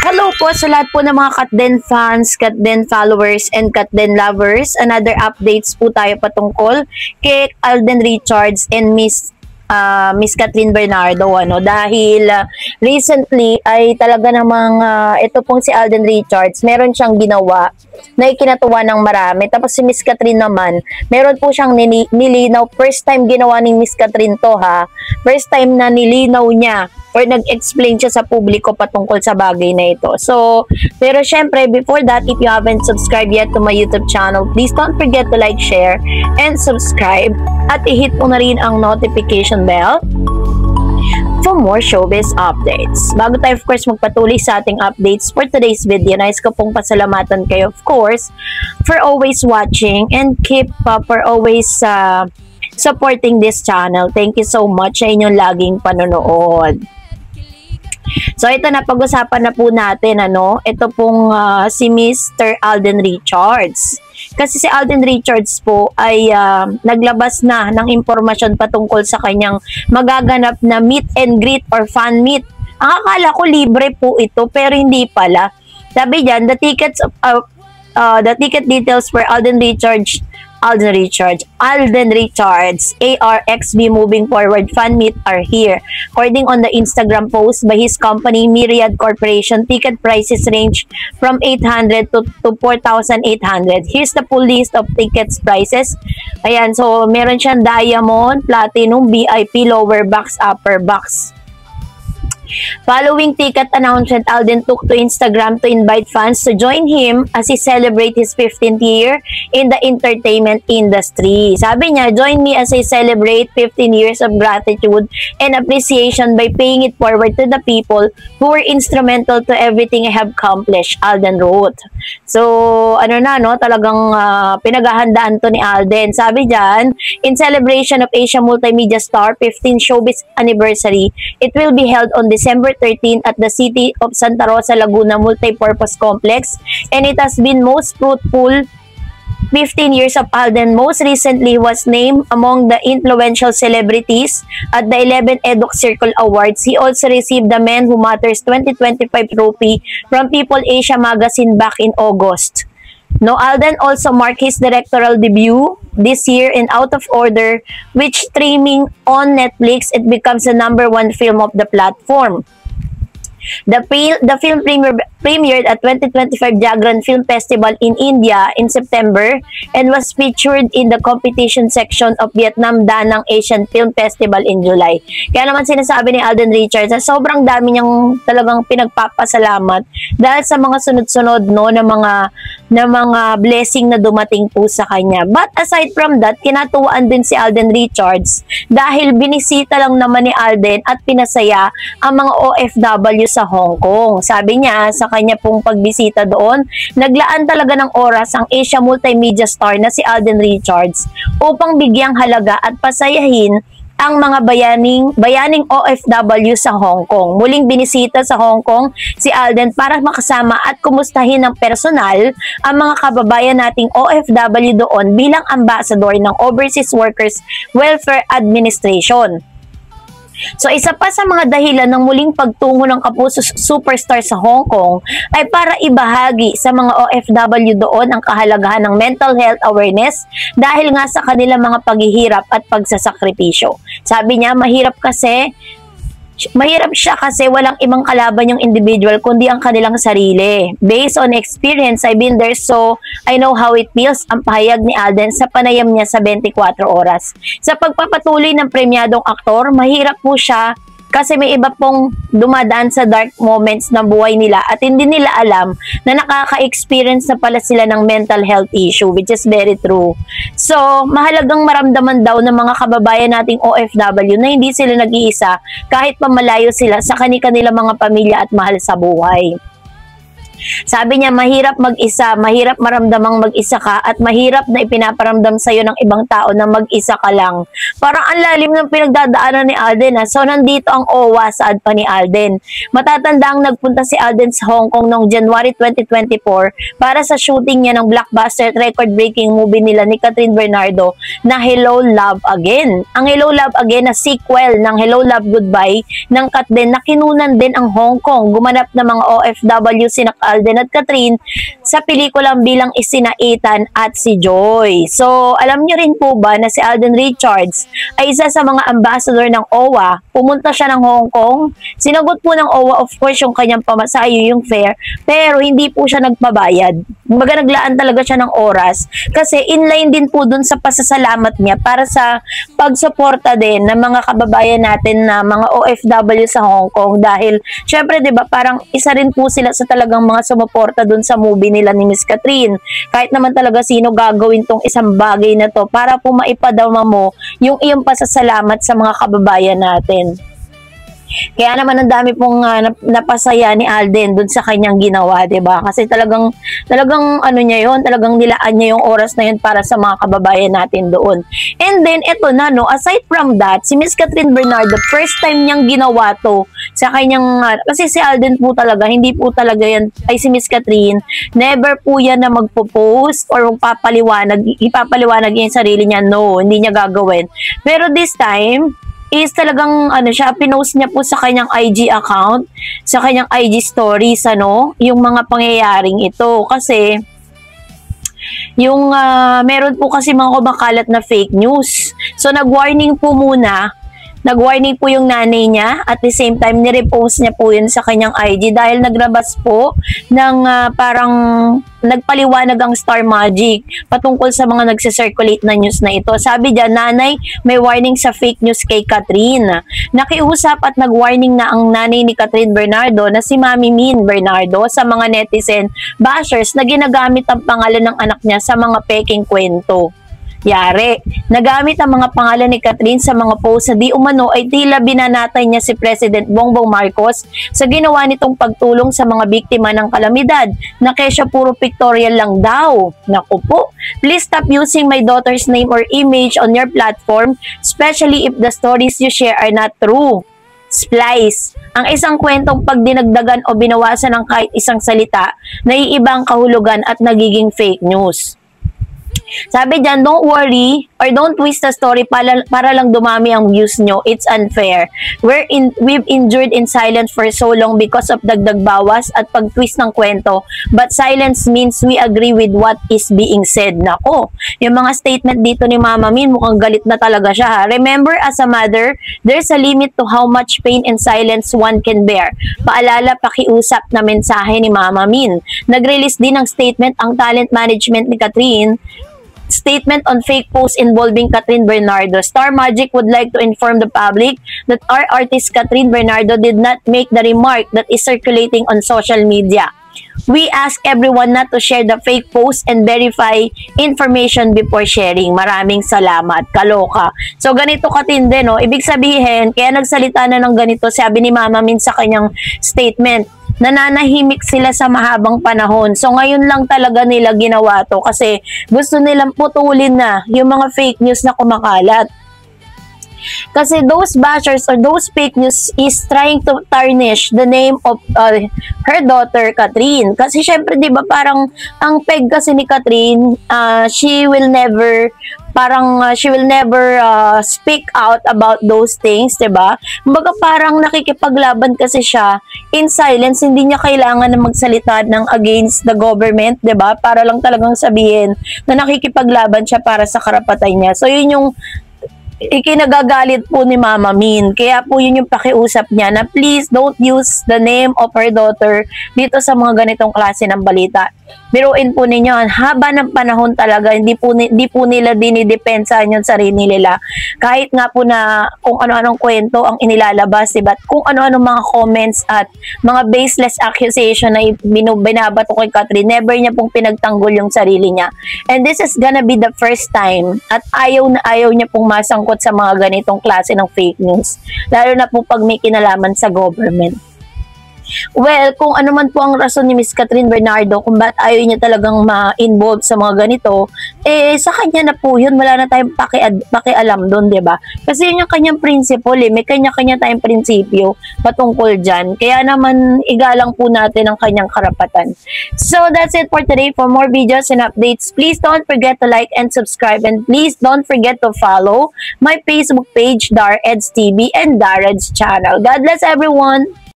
Hello po sa lahat po ng mga Katden fans, Katden followers, and Katden lovers. Another updates po tayo patungkol kay Alden Richards and Miss Kathryn Bernardo, dahil recently ay talaga namang ito pong si Alden Richards, meron siyang ginawa na ikinatuwa ng marami. Tapos si Miss Kathryn naman, meron po siyang nilinaw. First time ginawa ni Miss Kathryn to, first time na nilinaw niya or nag-explain siya sa publiko patungkol sa bagay na ito. So, pero syempre, before that, if you haven't subscribed yet to my YouTube channel, please don't forget to like, share, and subscribe. At i-hit mo na rin ang notification bell for more showbiz updates. Bago tayo, of course, magpatuloy sa ating updates for today's video, nais ko pong pasalamatan kayo, of course, for always watching and keep for always supporting this channel. Thank you so much sa inyong laging panonood. So, ito na, pag-usapan na po natin, ito pong si Mr. Alden Richards. Kasi si Alden Richards po ay naglabas na ng impormasyon patungkol sa kanyang magaganap na meet and greet or fan meet. Ang akala ko libre po ito, pero hindi pala. Sabi dyan, the ticket details for Alden Richards, ARXB moving forward fan meet are here. According on the Instagram post by his company, Myriad Corporation, ticket prices range from 800 to 4,800. Here's the full list of tickets prices. Ayan, so meron siyang diamond, platinum, VIP, lower box, upper box. Following ticket announcement, Alden took to Instagram to invite fans to join him as he celebrates his 15th year in the entertainment industry. Sabi niya, join me as I celebrate 15 years of gratitude and appreciation by paying it forward to the people who were instrumental to everything I have accomplished, Alden wrote. So, talagang pinaghahandaan to ni Alden. Sabi diyan, in celebration of Asia Multimedia Star 15th Showbiz Anniversary, it will be held on December 13 at the City of Santa Rosa, Laguna Multipurpose Complex, and it has been most fruitful 15 years of Alden. Most recently was named among the influential celebrities at the 11th EDUC Circle Awards. He also received the Men Who Matters 2025 trophy from People Asia magazine back in August. Alden also marked his directorial debut this year in Out of Order, which streaming on Netflix, it becomes the #1 film of the platform. The film premiered at 2025 Jagran Film Festival in India in September and was featured in the competition section of Vietnam Da Nang Asian Film Festival in July. Kaya naman sinasabi ni Alden Richards na sobrang dami niyang talagang pinagpapasalamat dahil sa mga sunod-sunod na mga blessing na dumating po sa kanya. But aside from that, kinatuwaan din si Alden Richards dahil binisita lang naman ni Alden at pinasaya ang mga OFW sa Hong Kong. Sabi niya, sa kanya pong pagbisita doon, naglaan talaga ng oras ang Asia Multimedia Star na si Alden Richards upang bigyang halaga at pasayahin ang mga bayaning OFW sa Hong Kong. Muling binisita sa Hong Kong si Alden para makasama at kumustahin ng personal ang mga kababayan nating OFW doon bilang ambassador ng Overseas Workers Welfare Administration. So, isa pa sa mga dahilan ng muling pagtungo ng Kapuso superstar sa Hong Kong ay para ibahagi sa mga OFW doon ang kahalagahan ng mental health awareness dahil nga sa kanilang mga paghihirap at pagsasakripisyo. Sabi niya, mahirap siya kasi walang ibang kalaban yung individual kundi ang kanilang sarili. Based on experience, I've been there so I know how it feels, ang pahayag ni Alden sa panayam niya sa 24 oras. Sa pagpapatuloy ng premyadong aktor, mahirap po siya kasi may iba pong dumadaan sa dark moments ng buhay nila at hindi nila alam na nakaka-experience na pala sila ng mental health issue, which is very true. So, mahalagang maramdaman daw ng mga kababayan nating OFW na hindi sila nag-iisa kahit pa malayo sila sa kanilang mga pamilya at mahal sa buhay. Sabi niya, mahirap mag-isa, mahirap maramdamang mag-isa ka, at mahirap na ipinaparamdam sa'yo ng ibang tao na mag-isa ka lang. Parang ang lalim ng pinagdadaanan ni Alden. So, nandito ang OWA, saad pa ni Alden. Matatandang nagpunta si Alden sa Hong Kong noong January 2024 para sa shooting niya ng blockbuster at record-breaking movie nila ni Catherine Bernardo na Hello, Love Again. Ang Hello, Love Again na sequel ng Hello, Love, Goodbye ng Kat din na kinunan din ang Hong Kong. Gumanap ng mga OFW sina Alden at Catherine sa pelikulang bilang isina Ethan at si Joy. So, alam niyo rin po ba na si Alden Richards ay isa sa mga ambassador ng OWA? Pumunta siya ng Hong Kong. Sinagot po ng OWA, of course, yung kanyang pamasayo, yung fare, pero hindi po siya nagpabayad. Kumbaga, naglaan talaga siya ng oras kasi inline din po dun sa pasasalamat niya para sa pagsuporta din ng mga kababayan natin na mga OFW sa Hong Kong dahil syempre 'di ba parang isa rin po sila sa talagang mga sumuporta dun sa movie nila ni Miss Catherine. Kahit naman talaga sino gagawin tong isang bagay na to para po maipadama mo yung iyong pasasalamat sa mga kababayan natin. Kaya naman ang dami pong napasaya ni Alden dun sa kanyang ginawa, 'di ba? Kasi talagang ano niya 'yon, talagang nilaan niya yung oras na 'yon para sa mga kababayan natin doon. And then eto na no, aside from that, si Miss Catherine Bernardo, first time niyang ginawa to sa kanyang kasi si Alden po talaga, hindi po talaga yan ay si Miss Catherine, never po yan na magpo-post or ipapaliwanag niya yung sarili niya. No, hindi niya gagawin. Pero this time is talagang pinost niya po sa kanyang IG account, sa kanyang IG stories, yung mga pangyayaring ito. Kasi, yung meron po kasi mga kumakalat na fake news. So, nag-warning po yung nanay niya, at the same time, nirepost niya po yun sa kanyang IG dahil naglabas po ng parang nagpaliwanag ang Star Magic patungkol sa mga nagse-circulate na news na ito. Sabi dyan, nanay, may warning sa fake news kay Catherine. Nakiusap at nag-warning na ang nanay ni Catherine Bernardo na si Mami Min Bernardo sa mga netizen bashers na ginagamit ang pangalan ng anak niya sa mga peking kwento. Yari, nagamit ang mga pangalan ni Catherine sa mga post na di umano ay tila binanatay niya si President Bongbong Marcos sa ginawa nitong pagtulong sa mga biktima ng kalamidad na kesyo puro pictorial lang daw. Naku po, please stop using my daughter's name or image on your platform, especially if the stories you share are not true. Splice, ang isang kwentong pag dinagdagan o binawasan ng kahit isang salita, naiiba ang kahulugan at nagiging fake news. Sabi dyan, don't worry or don't twist the story para lang dumami ang views nyo. It's unfair. We've endured in silence for so long because of dagdag bawas at pag-twist ng kwento. But silence means we agree with what is being said. Nako, yung mga statement dito ni Mama Min, mukhang galit na talaga siya. Ha? Remember, as a mother, there's a limit to how much pain and silence one can bear. Paalala, pakiusap na mensahe ni Mama Min. Nag-release din ng statement ang talent management ni Catherine. Statement on fake posts involving Catherine Bernardo. Star Magic would like to inform the public that our artist Catherine Bernardo did not make the remark that is circulating on social media. We ask everyone not to share the fake posts and verify information before sharing. Maraming salamat. Kaloka. So, ganito katindi, no? Ibig sabihin, kaya nagsalita na ng ganito, sabi ni Mama Min sa kanyang statement, nananahimik sila sa mahabang panahon. So, ngayon lang talaga nila ginawa to kasi gusto nilang putulin na yung mga fake news na kumakalat. Kasi those bashers or those fake news is trying to tarnish the name of her daughter, Catherine. Kasi syempre, di ba, parang ang peg kasi ni Catherine, she will never speak out about those things, diba? Kumbaga parang nakikipaglaban kasi siya in silence, hindi niya kailangan na magsalita ng against the government, diba? Para lang talagang sabihin na nakikipaglaban siya para sa karapatan niya. So yun yung ikinagagalit po ni Mama Min. Kaya po yun yung pakiusap niya na please don't use the name of her daughter dito sa mga ganitong klase ng balita. Biruin po ninyo, haba ng panahon talaga, hindi po nila dinidepensahan yung sarili nila. Kahit nga po na kung ano-anong kwento ang inilalabas, diba? Kung ano-anong mga comments at mga baseless accusation na binabato kay Catherine, never niya pong pinagtanggol yung sarili niya. And this is gonna be the first time at ayaw na ayaw niya pong masangkot sa mga ganitong klase ng fake news. Lalo na po pag may kinalaman sa government. Well, kung ano man po ang rason ni Miss Catherine Bernardo kung ba't ayaw niya talagang ma-involve sa mga ganito, sa kanya na po yun. Wala na tayong pakialam doon, di ba? Kasi yun yung kanyang principle may kanya-kanya tayong prinsipyo patungkol dyan. Kaya naman, igalang po natin ang kanyang karapatan. So, that's it for today. For more videos and updates, please don't forget to like and subscribe, and please don't forget to follow my Facebook page, Dar Eds TV, and Darred's channel. God bless everyone!